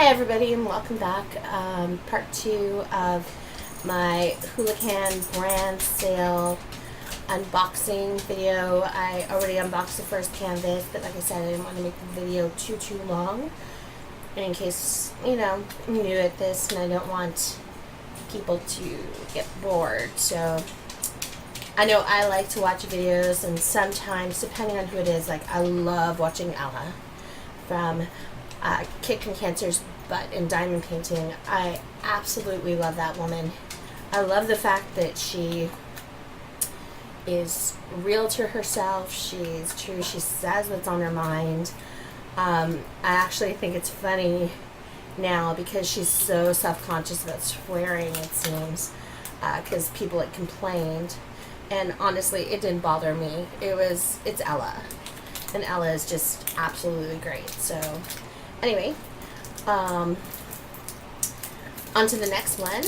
Hi everybody and welcome back. Part 2 of my Houlihan brand sale unboxing video. I already unboxed the first canvas, but like I said, I didn't want to make the video too long. In case, I'm new at this and I don't want people to get bored. So I know I like to watch videos, and sometimes, depending on who it is, like I love watching Ella from Kicking Cancer's Butt in diamond painting. I absolutely love that woman. I love the fact that she is real to herself. She's true. She says what's on her mind. I actually think it's funny now because she's so self-conscious about swearing, it seems, because people had complained. And honestly, it didn't bother me. It's Ella. And Ella is just absolutely great. So anyway, on to the next one.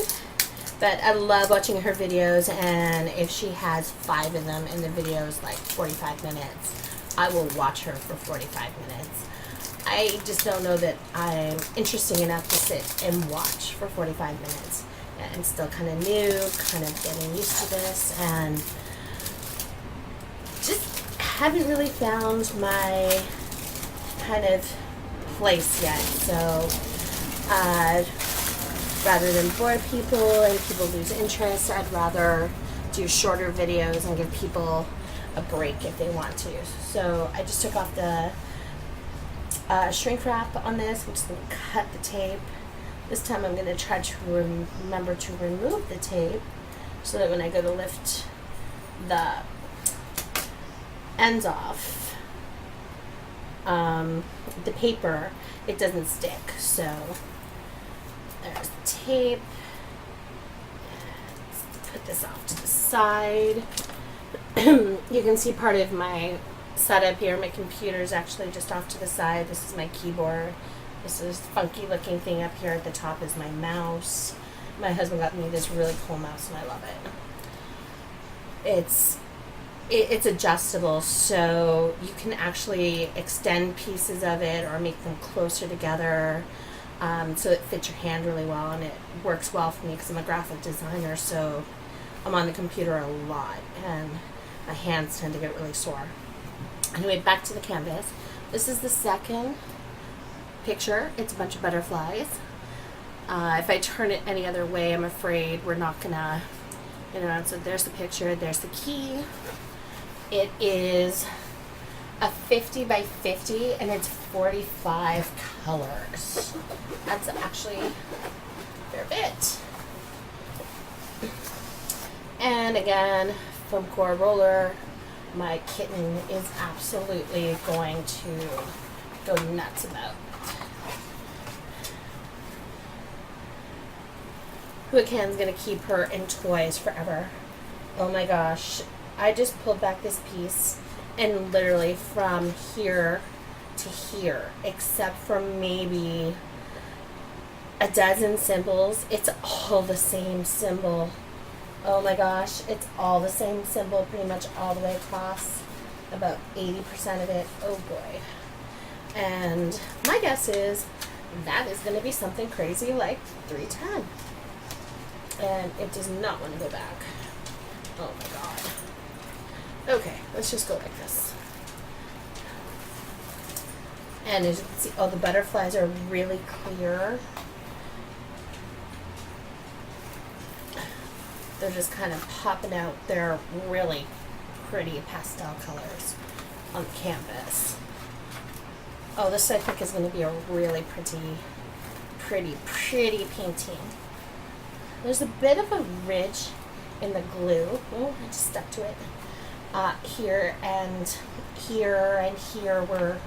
But I love watching her videos, and if she has 5 of them and the video is like 45 minutes, I will watch her for 45 minutes. I just don't know that I'm interesting enough to sit and watch for 45 minutes. I'm still kind of new, kind of getting used to this, and just haven't really found my kind of place yet. So rather than bore people and people lose interest, I'd rather do shorter videos and give people a break if they want to. So I just took off the shrink wrap on this. I'm just going to cut the tape. This time I'm going to try to remember to remove the tape so that when I go to lift the ends off, the paper, it doesn't stick. So there's the tape. Let's put this off to the side. You can see part of my setup here. My computer is actually just off to the side. This is my keyboard. This is funky looking thing up here at the top is my mouse. My husband got me this really cool mouse and I love it. It's adjustable, so you can actually extend pieces of it or make them closer together, so it fits your hand really well, and it works well for me because I'm a graphic designer, so I'm on the computer a lot and my hands tend to get really sore. Anyway, back to the canvas. This is the second picture. It's a bunch of butterflies. If I turn it any other way, I'm afraid we're not gonna, so there's the picture, there's the key. It is a 50 by 50 and it's 45 colors. That's actually a fair bit. And again, foam core roller. My kitten is absolutely going to go nuts about. Houlihan's gonna keep her in toys forever. Oh my gosh. I just pulled back this piece and literally from here to here, except for maybe a dozen symbols, it's all the same symbol. Oh my gosh, it's all the same symbol pretty much all the way across, about 80% of it. Oh boy. And my guess is that is going to be something crazy like 310. And it does not want to go back. Oh my god. Okay, let's just go like this. And as you can see, the butterflies are really clear. They're just kind of popping out. They're really pretty pastel colors on the canvas. Oh, this I think is going to be a really pretty painting. There's a bit of a ridge in the glue. Oh, I just stuck to it. Here and here where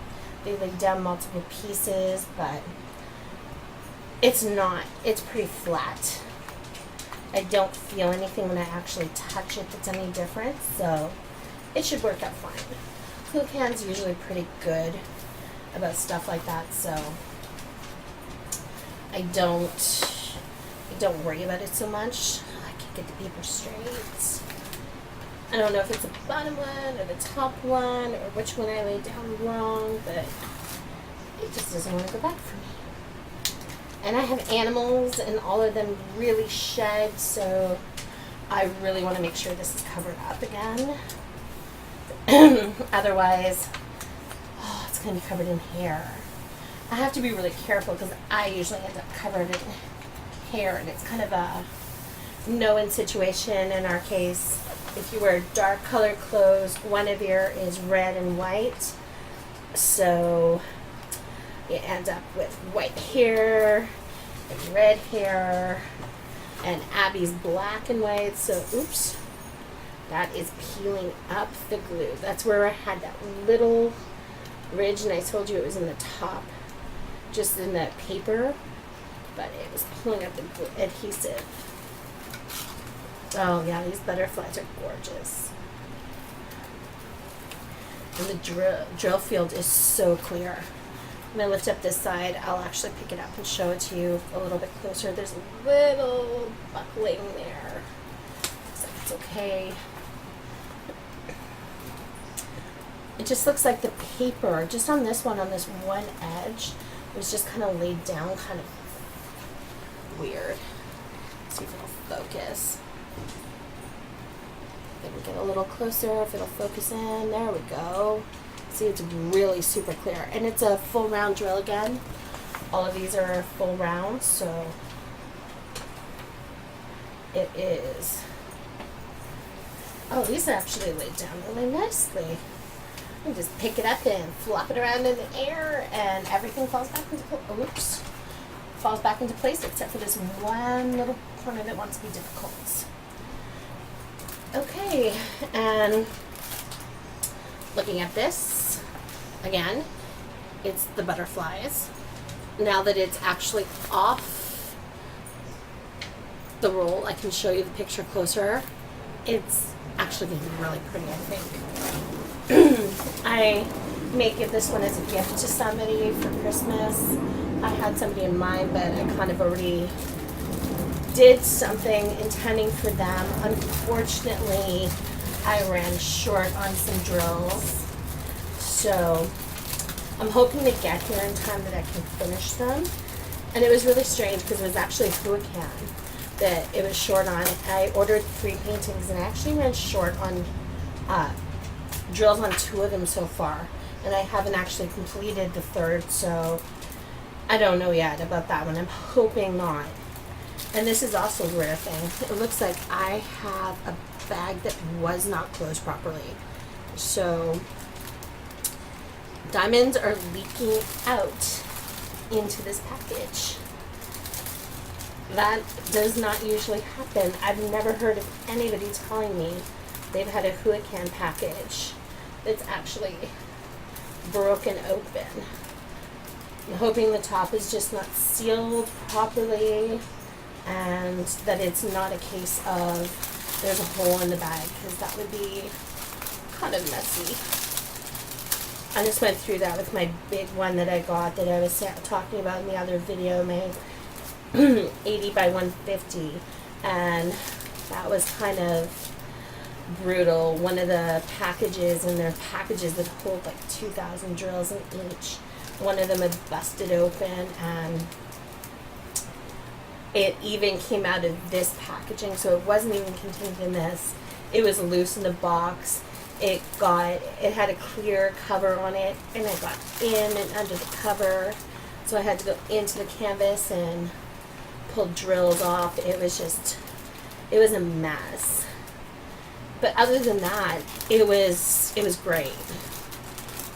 they laid down multiple pieces, but it's pretty flat. I don't feel anything when I actually touch it that's any different, so it should work out fine. Houlihan's usually pretty good about stuff like that, so I don't worry about it so much. I can get the paper straight. I don't know if it's the bottom one or the top one or which one I laid down wrong, but it just doesn't want to go back for me. And I have animals, and all of them really shed, so I really want to make sure this is covered up again. Otherwise, oh, it's going to be covered in hair. I have to be really careful because I usually end up covered in hair, and it's kind of a no-win situation in our case. If you wear dark colored clothes, one of your is red and white, so you end up with white hair and red hair, and Abby's black and white, so oops, that is peeling up the glue. That's where I had that little ridge, and I told you it was in the top, just in the paper, but it was pulling up the adhesive. Oh yeah, these butterflies are gorgeous. And the drill field is so clear. I'm going to lift up this side. I'll actually pick it up and show it to you a little bit closer. There's a little buckling there. Looks like it's okay. It just looks like the paper, just on this one, on this one edge, was just kind of laid down, kind of weird. Let's see if it'll focus. Maybe get a little closer, if it'll focus in. There we go. See, it's really super clear. And it's a full round drill again. All of these are full rounds, so it is. Oh, these are actually laid down really nicely. You can just pick it up and flop it around in the air, and everything falls back into oops, falls back into place, except for this one little corner that wants to be difficult. Okay, and looking at this again, it's the butterflies. Now that it's actually off the roll, I can show you the picture closer. It's actually going to be really pretty, I think. I may give this one as a gift to somebody for Christmas. I had somebody in mind, but I kind of already did something intending for them. Unfortunately, I ran short on some drills, so I'm hoping to get here in time that I can finish them. And it was really strange because it was actually Huracan that it was short on. I ordered 3 paintings and I actually ran short on drills on 2 of them so far, and I haven't actually completed the 3rd, so I don't know yet about that one. I'm hoping not. And this is also a rare thing. It looks like I have a bag that was not closed properly. So diamonds are leaking out into this package. That does not usually happen. I've never heard of anybody telling me they've had a Huracan package that's actually broken open. I'm hoping the top is just not sealed properly, and that it's not a case of there's a hole in the bag, because that would be kind of messy. I just went through that with my big one that I got that I was talking about in the other video, my 80 by 150, and that was kind of brutal. One of the packages, and they're packages that hold like 2,000 drills in each, one of them had busted open, and it even came out of this packaging, so it wasn't even contained in this. It was loose in the box. It had a clear cover on it, and I got in and under the cover, so I had to go into the canvas and pull drills off. It was a mess. But other than that, it was great.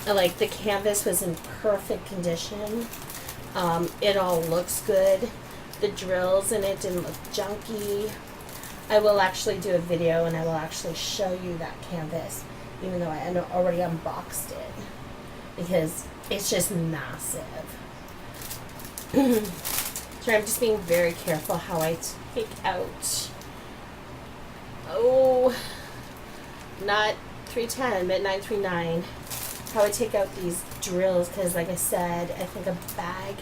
Like, the canvas was in perfect condition. It all looks good. The drills in it didn't look junky. I will actually do a video and I will actually show you that canvas, even though I already unboxed it, because it's just massive. So I'm just being very careful how I take out, not 310, but 939, how I take out these drills, because like I said, I think a bag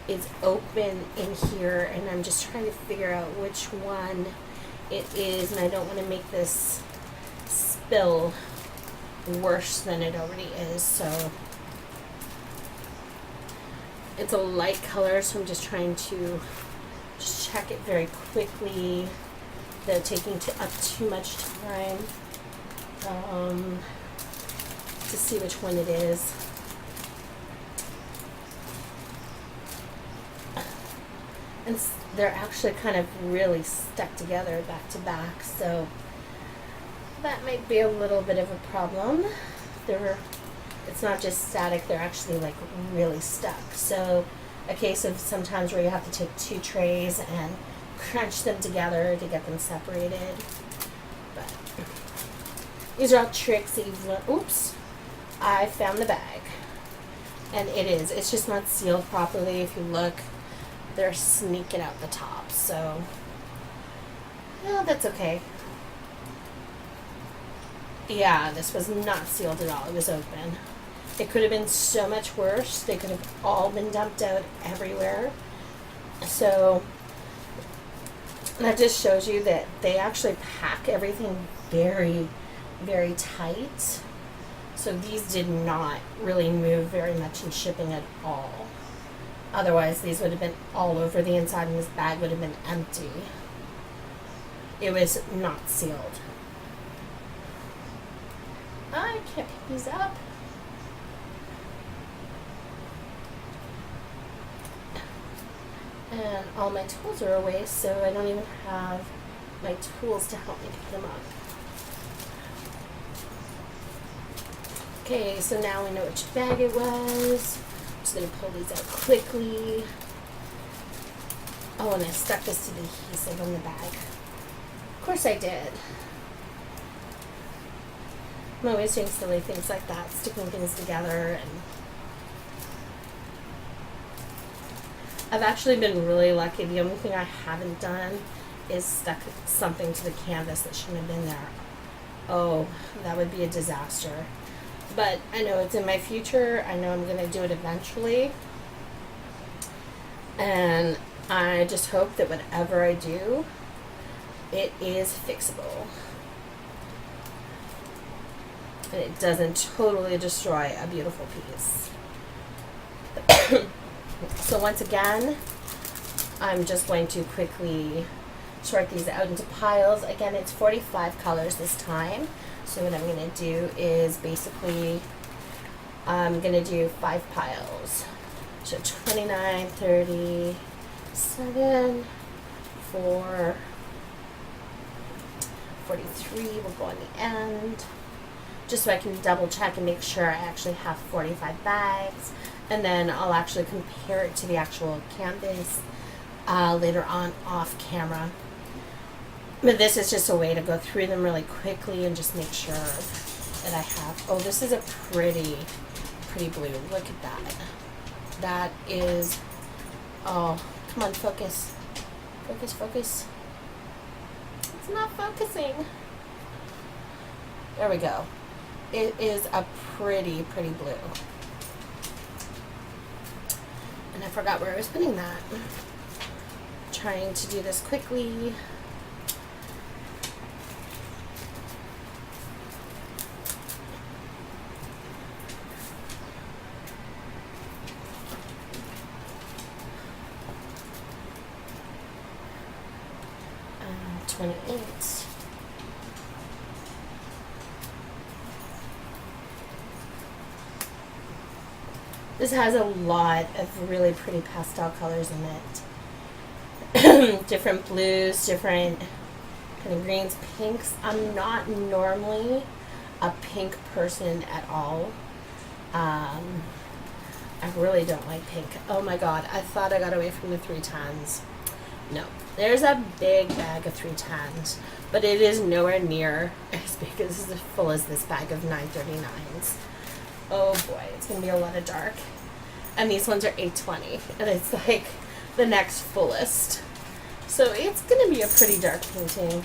is open in here, and I'm just trying to figure out which one it is, and I don't want to make this spill worse than it already is, so It's a light color, so I'm just trying to just check it very quickly without taking up too much time to see which one it is. And they're actually kind of really stuck together back to back, so that might be a little bit of a problem. It's not just static, they're actually like really stuck. So a case of sometimes where you have to take 2 trays and crunch them together to get them separated. But these are all tricks that you've learned. Oops, I found the bag. And it's just not sealed properly. If you look, they're sneaking out the top, so no, that's okay. Yeah, this was not sealed at all. It was open. It could have been so much worse. They could have all been dumped out everywhere. So that just shows you that they actually pack everything very, very tight. So these did not really move very much in shipping at all. Otherwise, these would have been all over the inside and this bag would have been empty. It was not sealed. I can't pick these up. And all my tools are away, so I don't even have my tools to help me pick them up. Okay, so now we know which bag it was. I'm just going to pull these out quickly. Oh, and I stuck this to the adhesive on the bag. Of course I did. I'm always doing silly things like that, sticking things together. And I've actually been really lucky. The only thing I haven't done is stuck something to the canvas that shouldn't have been there. Oh, that would be a disaster. But I know it's in my future. I know I'm going to do it eventually. And I just hope that whatever I do, it is fixable. And it doesn't totally destroy a beautiful piece. So once again, I'm just going to quickly sort these out into piles. Again, it's 45 colors this time. So what I'm going to do is basically, I'm going to do 5 piles. So 29, 30, 7, 4, 43 will go on the end. Just so I can double check and make sure I actually have 45 bags. And then I'll actually compare it to the actual canvas later on off camera. But this is just a way to go through them really quickly and just make sure that I have. Oh, this is a pretty blue. Look at that. That is, oh, come on, focus. Focus, focus. It's not focusing. There we go. It is a pretty blue. And I forgot where I was putting that. Trying to do this quickly. And 28. This has a lot of really pretty pastel colors in it. Different blues, different kind of greens, pinks. I'm not normally a pink person at all. I really don't like pink. Oh my god, I thought I got away from the 310s. No. There's a big bag of 310s, but it is nowhere near as big as full as this bag of 939s. Oh boy, it's going to be a lot of dark. And these ones are 820, and it's like the next fullest. So it's going to be a pretty dark painting.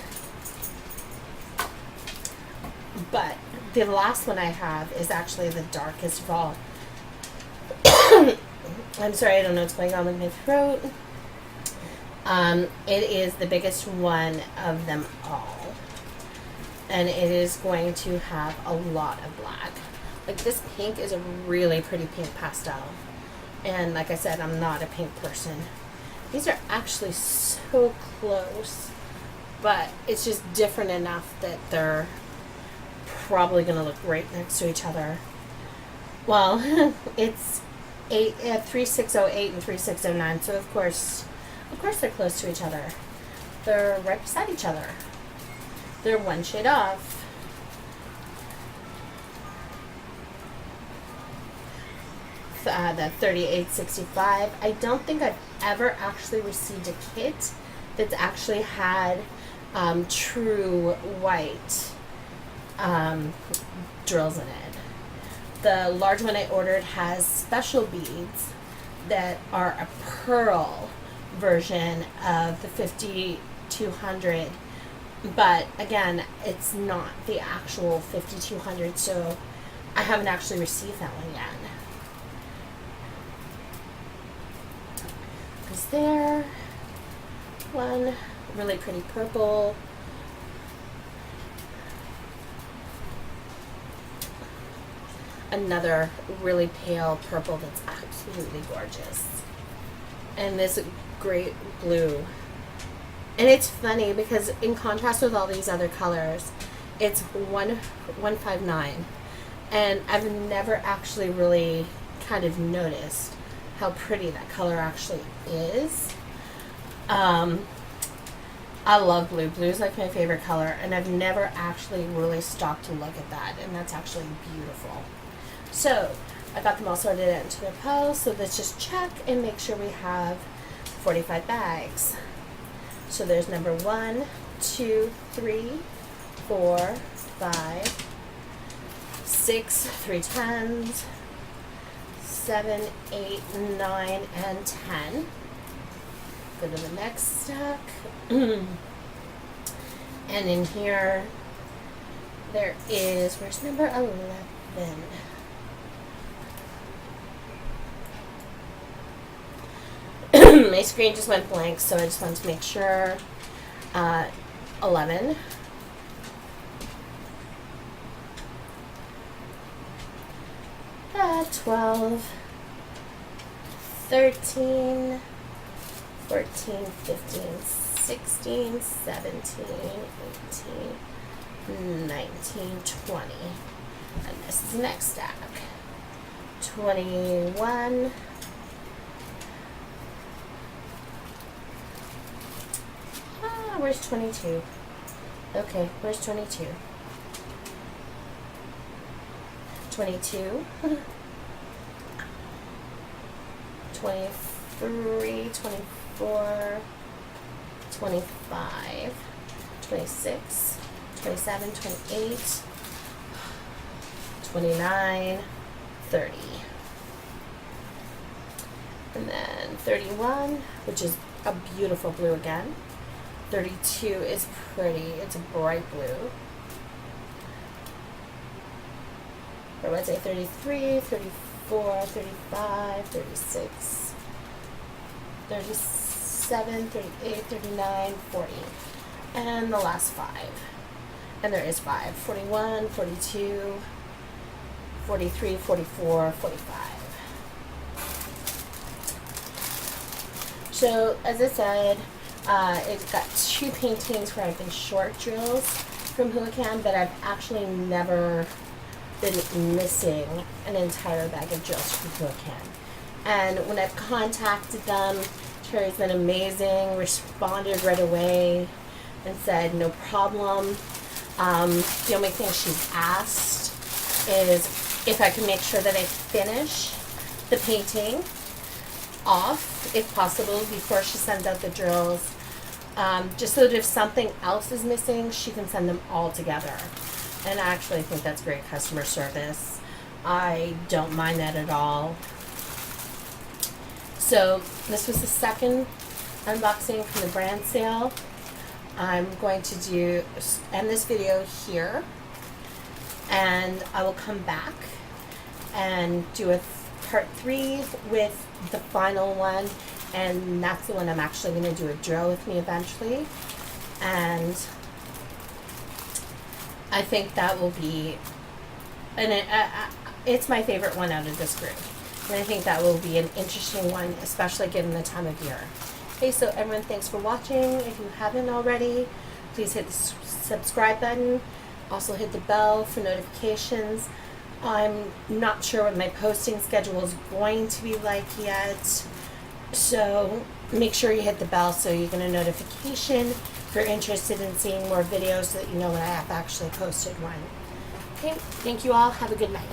But the last one I have is actually the darkest of all. I'm sorry, I don't know what's going on with my throat. It is the biggest one of them all. And it is going to have a lot of black. Like this pink is a really pretty pink pastel. And like I said, I'm not a pink person. These are actually so close, but it's just different enough that they're probably going to look right next to each other. Well, it's 3608 and 3609, so of course they're close to each other. They're right beside each other. They're one shade off. The 3865. I don't think I've ever actually received a kit that's actually had true white drills in it. The large one I ordered has special beads that are a pearl version of the 5200, but again, it's not the actual 5200, so I haven't actually received that one yet. Is there one really pretty purple? Another really pale purple that's absolutely gorgeous. And this great blue. And it's funny because in contrast with all these other colors, it's 159. And I've never actually really kind of noticed how pretty that color actually is. I love blue. Blue's like my favorite color, and I've never actually really stopped to look at that, and that's actually beautiful. So I got them all sorted into their piles, so let's just check and make sure we have 45 bags. So there's number 1, 2, 3, 4, 5, 6, 3 tens, 7, 8, 9, and 10. Go to the next stack. And in here, there is, where's number 11? My screen just went blank, so I just wanted to make sure. 11. 12, 13, 14, 15, 16, 17, 18, 19, 20. And this is the next stack. 21. Where's 22? Okay, where's 22? 22. 23, 24, 25, 26, 27, 28, 29, 30. And then 31, which is a beautiful blue again. 32 is pretty. It's a bright blue. Or let's say 33, 34, 35, 36, 37, 38, 39, 40. And the last 5. And there is 5. 41, 42, 43, 44, 45. So, as I said, it's got 2 paintings where I've been short drills from Houlihan, but I've actually never been missing an entire bag of drills from Houlihan. And when I've contacted them, Terry's been amazing, responded right away and said no problem. The only thing she's asked is if I can make sure that I finish the painting off, if possible, before she sends out the drills, just so that if something else is missing, she can send them all together. And I actually think that's great customer service. I don't mind that at all. So this was the second unboxing from the brand sale. I'm going to end this video here, and I will come back and do a part 3 with the final one, and that's the one I'm actually going to do a drill with me eventually. And I think that will be, and it's my favorite one out of this group. And I think that will be an interesting one, especially given the time of year. Okay, so everyone, thanks for watching. If you haven't already, please hit the subscribe button. Also hit the bell for notifications. I'm not sure what my posting schedule is going to be like yet. So make sure you hit the bell so you get a notification if you're interested in seeing more videos so that you know when I have actually posted one. Okay, thank you all. Have a good night.